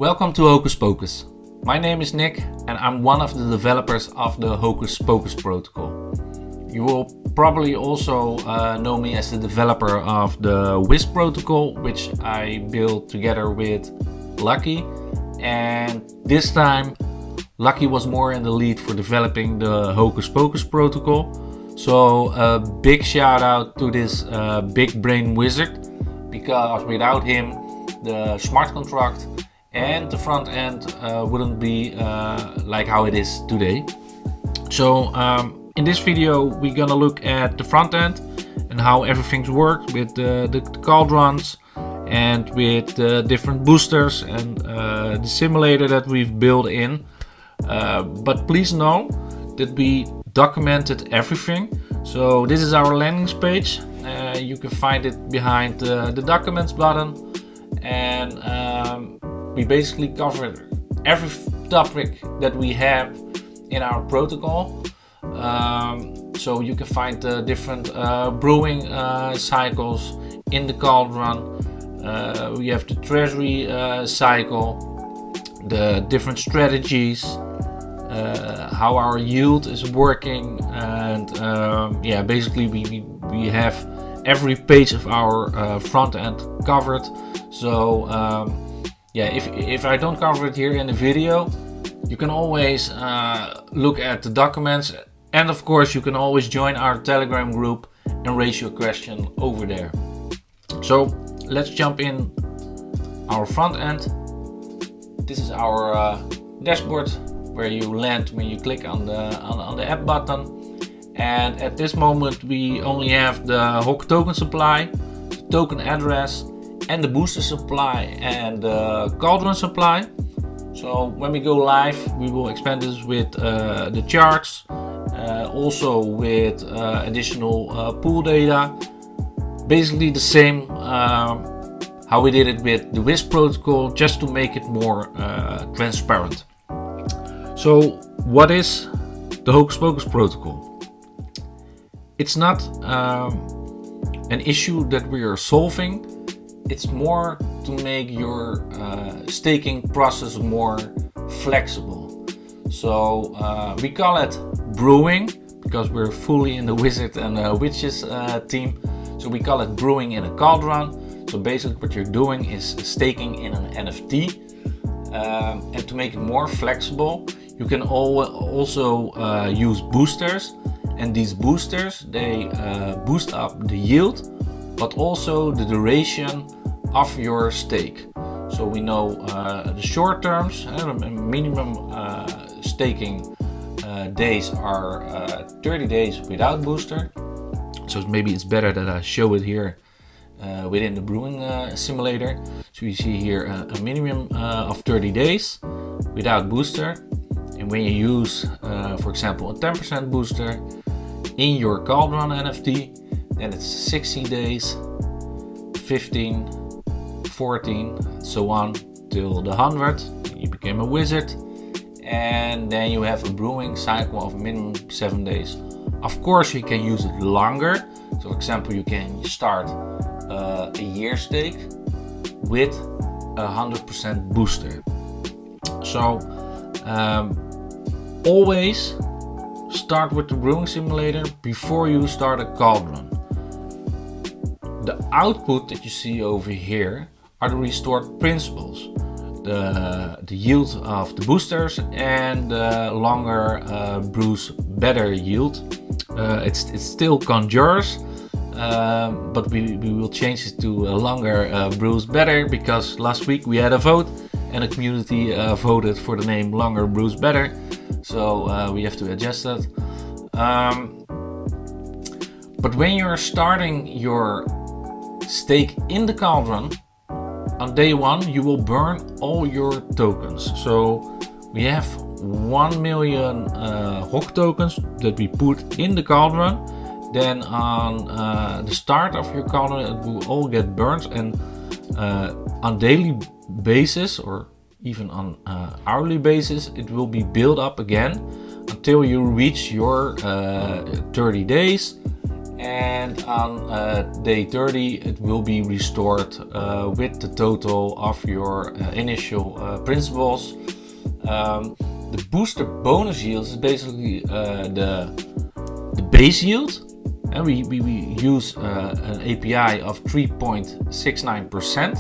Welcome to Hocus Pocus. My name is Nick and I'm one of the developers of the Hocus Pocus protocol. You will probably also know me as the developer of the Wisp protocol, which I built together with Lucky. And this time Lucky was more in the lead for developing the Hocus Pocus protocol. So a big shout out to this big brain wizard, because without him the smart contract and the front end wouldn't be like how it is today. So in this video we're gonna look at the front end and how everything's worked with the cauldrons and with the different boosters and the simulator that we've built in. But please know that we documented everything. So this is our landing page. You can find it behind the documents button, and we basically covered every topic that we have in our protocol. So you can find the different brewing cycles in the cauldron. We have the treasury cycle, the different strategies, how our yield is working, and yeah, basically we have every page of our front end covered. So yeah, if I don't cover it here in the video, you can always look at the documents, and of course you can always join our Telegram group and raise your question over there. So let's jump in our front end. This is our dashboard where you land when you click on the app button. And at this moment we only have the Hocus token supply, the token address, and the booster supply and the cauldron supply. So when we go live we will expand this with the charts, also with additional pool data. Basically the same how we did it with the Wisp protocol, just to make it more transparent. So what is the Hocus Pocus protocol? It's not an issue that we are solving. It's more to make your staking process more flexible. So we call it brewing because we're fully in the wizard and witches team. So we call it brewing in a cauldron. So basically what you're doing is staking in an NFT. And to make it more flexible, you can also use boosters. And these boosters, they boost up the yield, but also the duration of your stake. So we know the short terms, minimum staking days are 30 days without booster. So maybe it's better that I show it here within the brewing simulator. So you see here a minimum of 30 days without booster. And when you use, for example, a 10% booster in your Cauldron NFT, then it's 60 days, 15, 14, so on till the 100. You became a wizard, and then you have a brewing cycle of minimum 7 days. Of course, you can use it longer. So, for example, you can start a year stake with 100% booster. So, always start with the brewing simulator before you start a cauldron. The output that you see over here are the restored principles, the yield of the boosters and the longer brews better yield. It's still conjures, but we will change it to a longer brews better, because last week we had a vote and the community voted for the name longer brews better. So we have to adjust that. But when you're starting your stake in the cauldron, on day one you will burn all your tokens. So we have 1 million Hocus tokens that we put in the cauldron. Then on the start of your cauldron it will all get burned, and on daily basis or even on hourly basis it will be built up again until you reach your 30 days, and on day 30 it will be restored with the total of your initial principles. The booster bonus yield is basically the base yield, and we use an API of 3.69%.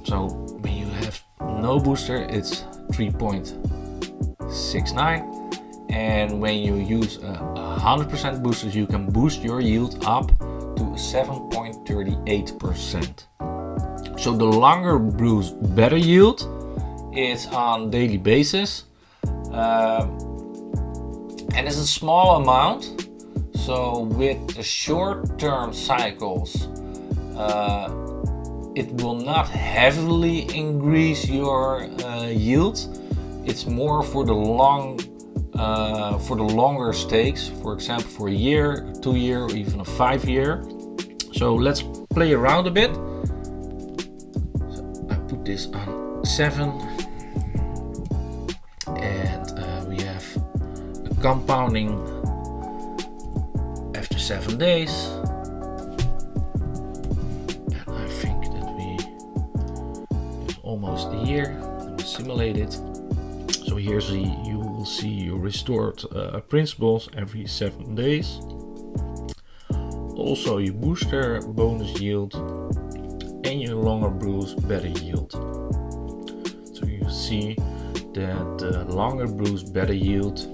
So when you have no booster, it's 3.69, and when you use 100% boosters, you can boost your yield up to 7.38%. So the longer brews, better yield. It's on daily basis, and it's a small amount. So with the short-term cycles, it will not heavily increase your yield. It's more for the longer stakes, for example, for a year, 2 year, or even a 5 year. So let's play around a bit. So I put this on 7, and we have a compounding after 7 days. And I think that it's almost a year. Let me simulate it. So here's you will see your restored principles every 7 days. Also your booster bonus yield and your longer brews better yield. So you see that the longer brews better yield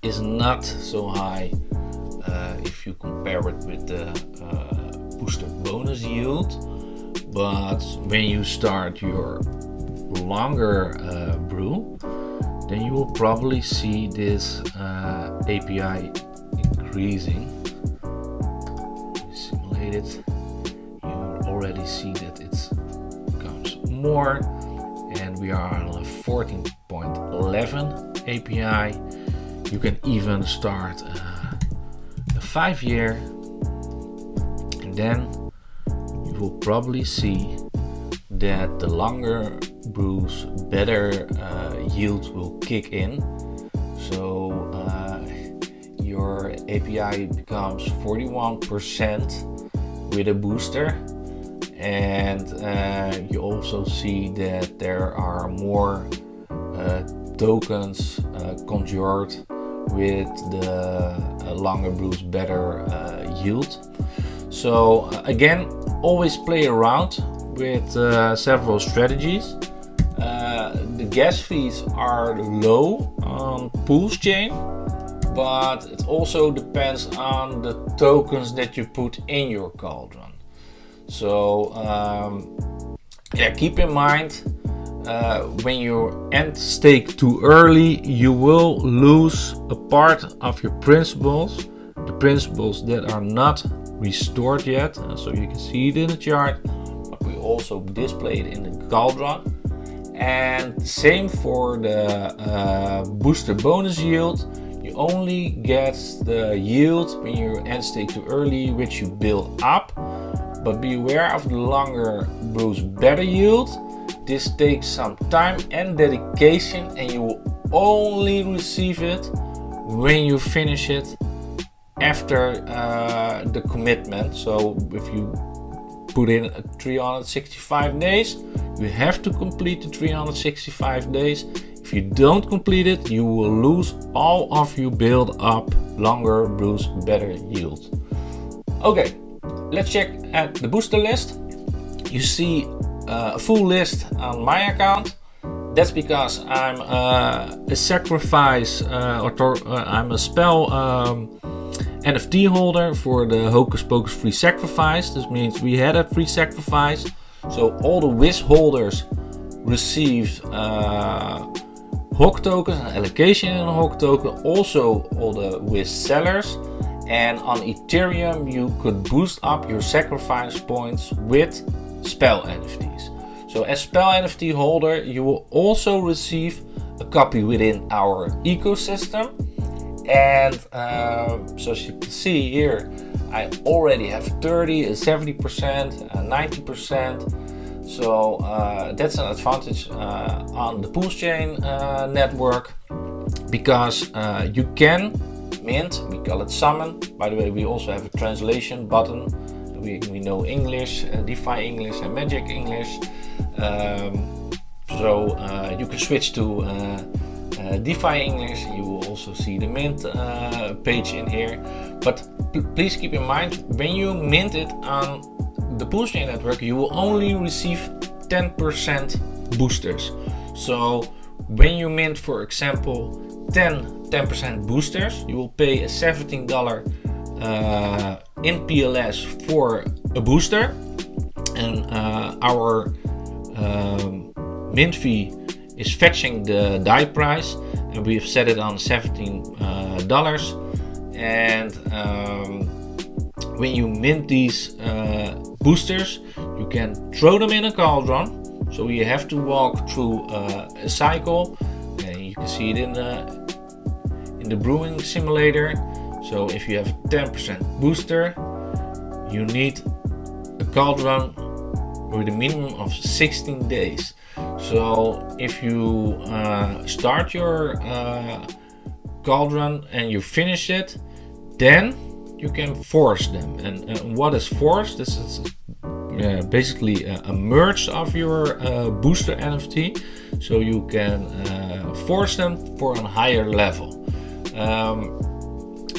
is not so high if you compare it with the booster bonus yield, but when you start your longer brew, then you will probably see this API increasing. Simulate it. You already see that it becomes more, and we are on a 14.11 API. You can even start a 5 year, and then you will probably see that the longer brews better yield will kick in. So your API becomes 41% with a booster, and you also see that there are more tokens conjured with the longer brews better yield. So again, always play around with several strategies. The gas fees are low on PulseChain, but it also depends on the tokens that you put in your cauldron. So keep in mind, when you end stake too early, you will lose a part of your principles, the principles that are not restored yet. So you can see it in the chart, but we also display it in the cauldron. And same for the booster bonus yield. You only get the yield when you end stake too early, which you build up. But beware of the longer brews better yield. This takes some time and dedication, and you will only receive it when you finish it after the commitment. So if you put in 365 days, you have to complete the 365 days. If you don't complete it, you will lose all of your build up longer brews better yield. Okay, let's check at the booster list. You see a full list on my account. That's because I'm a sacrifice I'm a spell NFT holder for the Hocus Pocus free sacrifice. This means we had a free sacrifice, so all the Wiz holders received Hoc tokens, an allocation in a Hoc token, also all the Wiz sellers. And on Ethereum you could boost up your sacrifice points with spell NFTs. So as spell NFT holder, you will also receive a copy within our ecosystem. And so as you can see here, I already have 30, 70%, 90%. So that's an advantage on the PulseChain network, because you can mint, we call it summon. By the way, we also have a translation button. We know English, DeFi English and Magic English. So you can switch to DeFi English. You will also see the mint page in here. But please keep in mind, when you mint it on the PulseChain network, you will only receive 10% boosters. So when you mint, for example, 10% boosters, you will pay a $17 in PLS for a booster, and our mint fee is fetching the DAI price, and we've set it on $17. And when you mint these boosters, you can throw them in a cauldron. So you have to walk through a cycle, and you can see it in the brewing simulator. So if you have 10% booster, you need a cauldron with a minimum of 16 days. So if you start your cauldron and you finish it, then you can force them. And what is forced? This is basically a merge of your booster NFT, so you can force them for a higher level.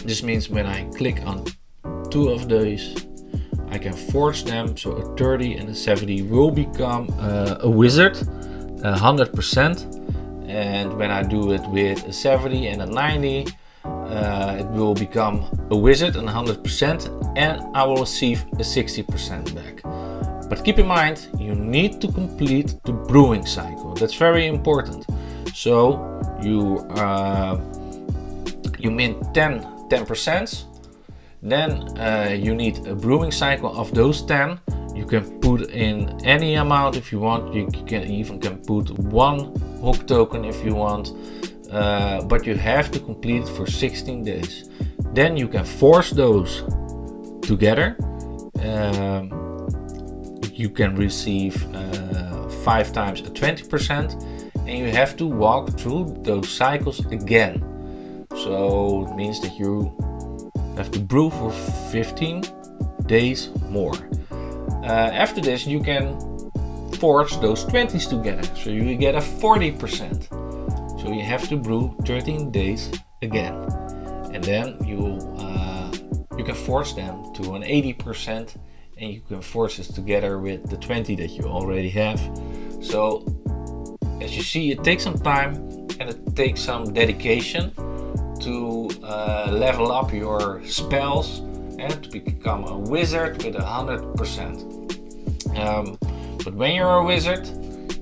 This means when I click on two of these, I can force them, so a 30 and a 70 will become a wizard, 100%. And when I do it with a 70 and a 90, it will become a wizard and 100%, and I will receive a 60% back. But keep in mind, you need to complete the brewing cycle. That's very important. So you mint 10%, then you need a brewing cycle of those 10. You can put in any amount if you want. You can put one Hocus token if you want, but you have to complete it for 16 days. Then you can force those together. You can receive 5 times a 20%, and you have to walk through those cycles again. So it means that you have to brew for 15 days more. After this, you can force those 20s together, so you get a 40%. So you have to brew 13 days again, and then you can force them to an 80%, and you can force this together with the 20 that you already have. So as you see, it takes some time and it takes some dedication to level up your spells and to become a wizard with 100%. But when you're a wizard,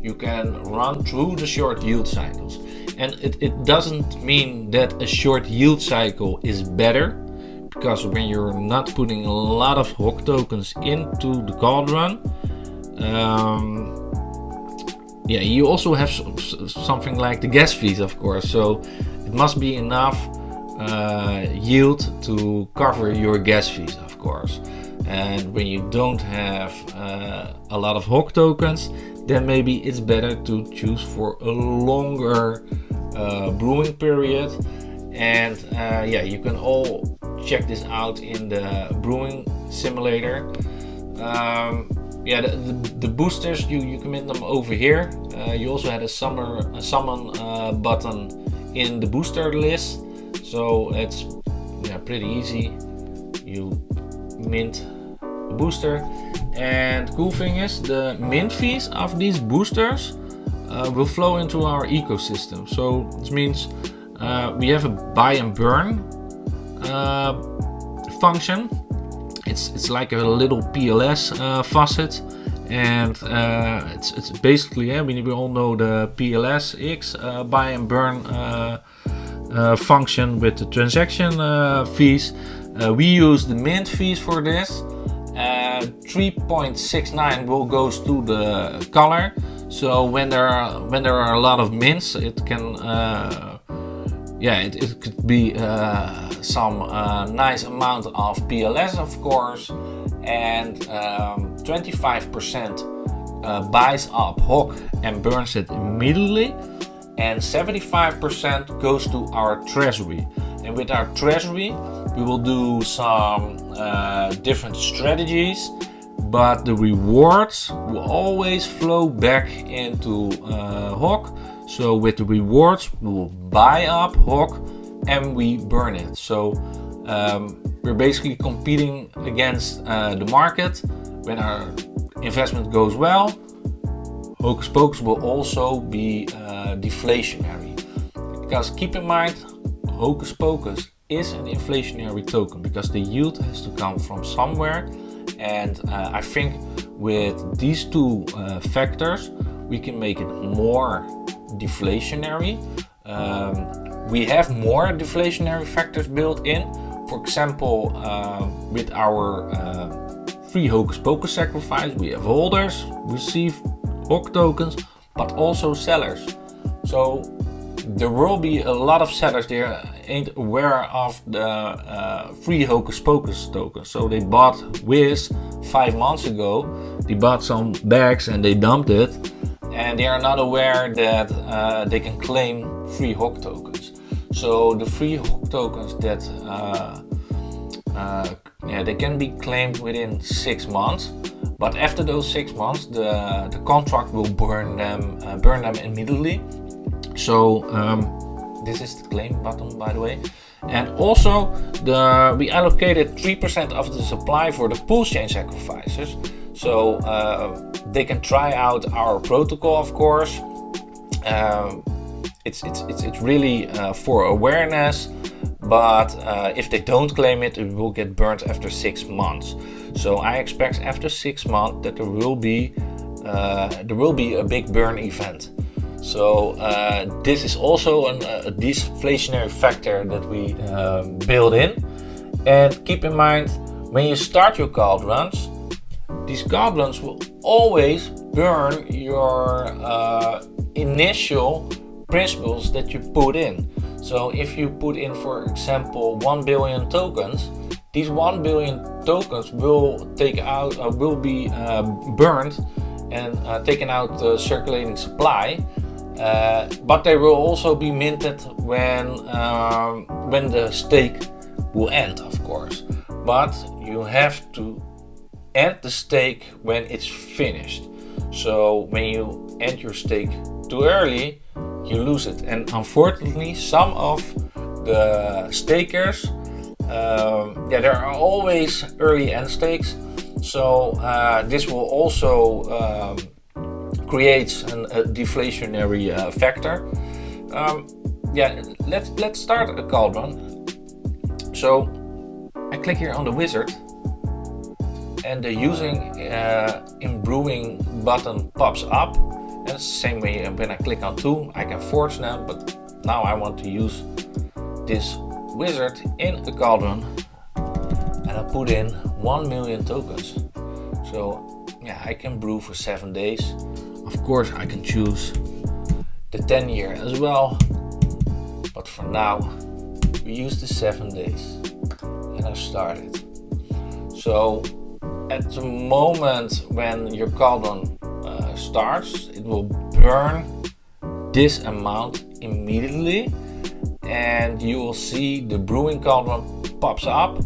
you can run through the short yield cycles. And it doesn't mean that a short yield cycle is better, because when you're not putting a lot of Hocus tokens into the cauldron, you also have something like the gas fees, of course. So it must be enough yield to cover your gas fees, of course. And when you don't have a lot of Hocus tokens, then maybe it's better to choose for a longer brewing period. And you can all check this out in the brewing simulator. The boosters, you can mint them over here. You also had a summon button in the booster list, so it's pretty easy. You mint a booster, and cool thing is the mint fees of these boosters will flow into our ecosystem. So this means we have a buy and burn function. It's like a little PLS faucet, and it's basically we all know the PLSX buy and burn function with the transaction fees. We use the mint fees for this. 3.69 will goes to the color. So when there are a lot of mints, it can it could be some nice amount of PLS, of course, and 25% buys up Hocus and burns it immediately, and 75% goes to our treasury. And with our treasury, we will do some different strategies, but the rewards will always flow back into HOC. So with the rewards, we will buy up HOC and we burn it. So we're basically competing against the market. When our investment goes well, Hocus Pocus will also be deflationary. Because keep in mind, Hocus Pocus is an inflationary token because the yield has to come from somewhere. And I think with these two factors, we can make it more deflationary. We have more deflationary factors built in. For example, with our free Hocus Pocus sacrifice, we have holders receive HOC tokens, but also sellers. So there will be a lot of sellers there ain't aware of the free Hocus Pocus token. So they bought Wiz 5 months ago, they bought some bags and they dumped it, and they are not aware that they can claim free HOC tokens. So the free HOC tokens that they can be claimed within 6 months, but after those 6 months, the contract will burn them immediately. So this is the claim button, by the way. And also we allocated 3% of the supply for the PulseChain sacrifices. So they can try out our protocol, of course. It's really for awareness, but if they don't claim it, it will get burnt after 6 months. So I expect after 6 months that there will be a big burn event. So this is also a deflationary factor that we build in. And keep in mind, when you start your cauldrons, these cauldrons will always burn your initial principles that you put in. So if you put in, for example, 1 billion tokens, these 1 billion tokens will be burned and taken out the circulating supply. But they will also be minted when the stake will end, of course. But you have to end the stake when it's finished. So when you end your stake too early, you lose it. And unfortunately, some of the stakers, there are always early end stakes. So this will also creates a deflationary factor. Let's start a cauldron. So I click here on the wizard, and the using in brewing button pops up. And it's the same way when I click on 2, I can forge them, but now I want to use this wizard in the cauldron, and I put in 1 million tokens. So yeah, I can brew for 7 days. Of course, I can choose the 10 year as well, but for now we use the 7 days, and I started. So at the moment when your cauldron starts, it will burn this amount immediately, and you will see the brewing cauldron pops up.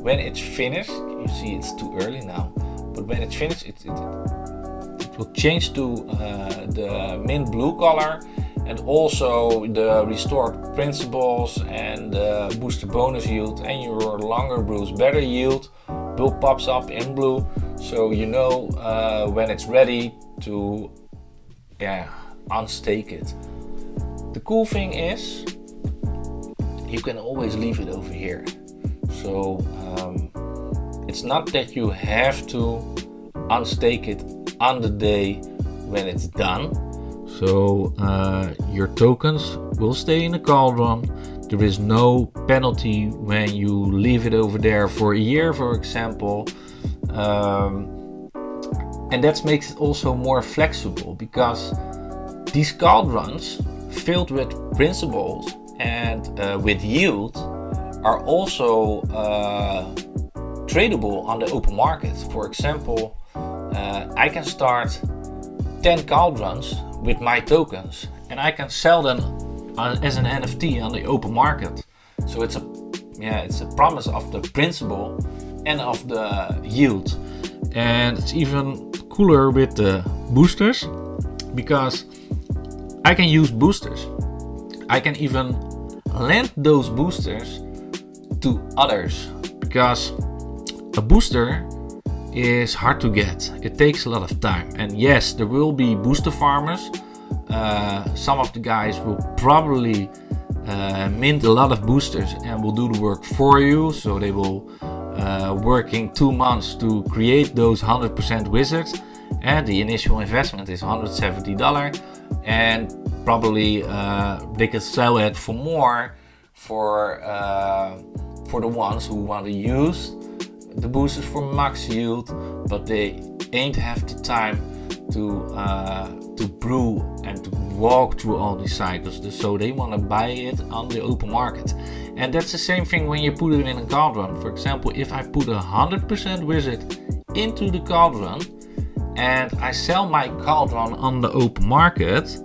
When it's finished, you see it's too early now, but when it's finished, it will change to the mint blue color, and also the restored principles and the booster bonus yield, and your longer brews better yield will pops up in blue, so you know when it's ready to unstake it. The cool thing is you can always leave it over here. So it's not that you have to unstake it on the day when it's done. So your tokens will stay in the cauldron. There is no penalty when you leave it over there for a year, for example. And that makes it also more flexible, because these cauldrons filled with principles and with yield are also tradable on the open market. For example, I can start 10 cauldrons with my tokens, and I can sell them as an NFT on the open market. So it's a promise of the principal and of the yield. And it's even cooler with the boosters, because I can use boosters. I can even lend those boosters to others, because a booster is hard to get. It takes a lot of time. And yes, there will be booster farmers. Some of the guys will probably mint a lot of boosters and will do the work for you. So they will working 2 months to create those 100% wizards, and the initial investment is $170, and probably they can sell it for more for the ones who want to use the boosters for max yield, but they ain't have the time to brew and to walk through all these cycles, so they want to buy it on the open market. And that's the same thing when you put it in a cauldron. For example, if I put 100% wizard into the cauldron and I sell my cauldron on the open market,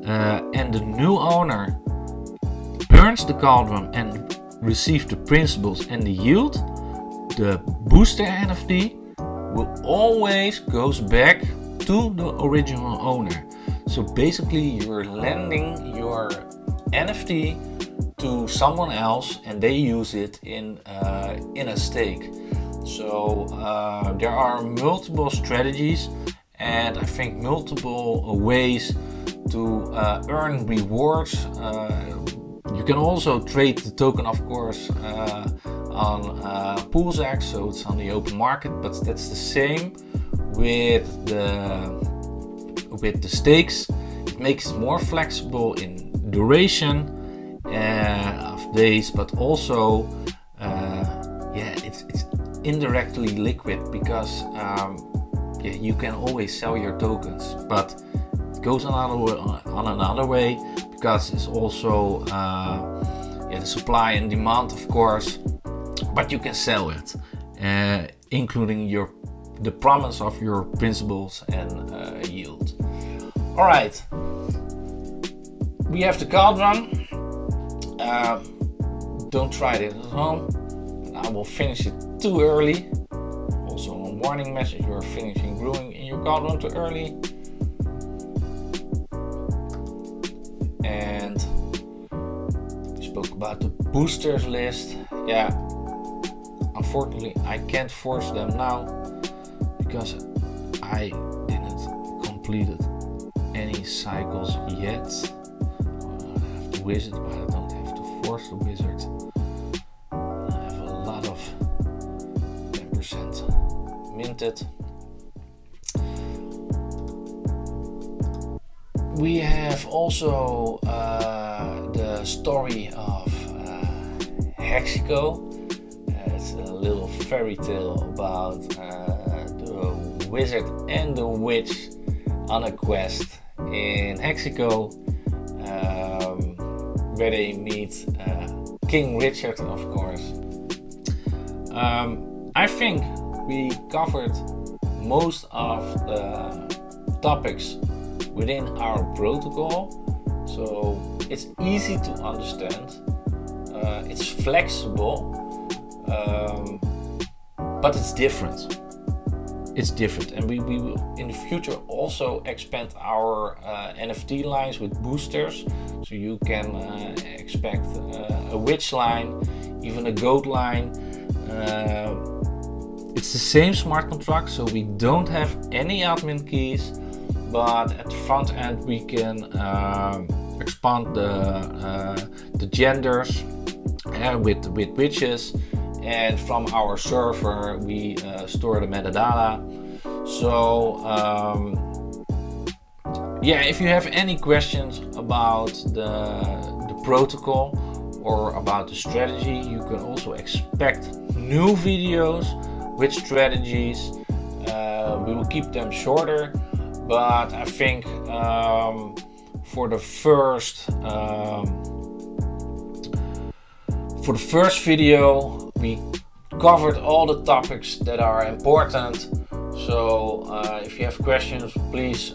and the new owner burns the cauldron and receives the principles and the yield, the booster NFT will always goes back to the original owner. So basically you're lending your NFT to someone else and they use it in a stake. So there are multiple strategies and I think multiple ways to earn rewards. You can also trade the token, of course, on PulseChain, so it's on the open market, but that's the same with the stakes. It makes it more flexible in duration of days, but also it's indirectly liquid, because you can always sell your tokens, but it goes on another way, because it's also the supply and demand, of course, but you can sell it, including the promise of your principles and yield. All right, we have the cauldron. Don't try it at home. I will finish it too early. Also, a warning message: you are finishing brewing in your cauldron too early. And we spoke about the boosters list. Yeah, unfortunately, I can't force them now because I didn't complete any cycles yet. I have the wizard, but I don't have to force the wizard. I have a lot of 10% minted. We have also the story of Hexico. It's a little fairy tale about the wizard and the witch on a quest in Hexico, where they meet King Richard, of course. I think we covered most of the topics within our protocol, so it's easy to understand. It's flexible, but it's different. It's different, and we will in the future also expand our NFT lines with boosters, so you can expect a witch line, even a goat line. It's the same smart contract, so we don't have any admin keys, but at the front end we can expand the genders with witches, and from our server we store the metadata. So if you have any questions about the protocol or about the strategy, you can also expect new videos with strategies. We will keep them shorter, but I think for the first video we covered all the topics that are important. So if you have questions, please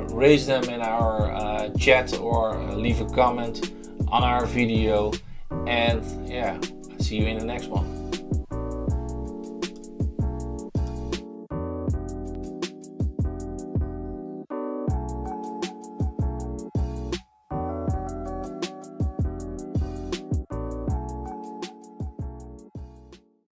raise them in our chat or leave a comment on our video. And yeah, see you in the next one.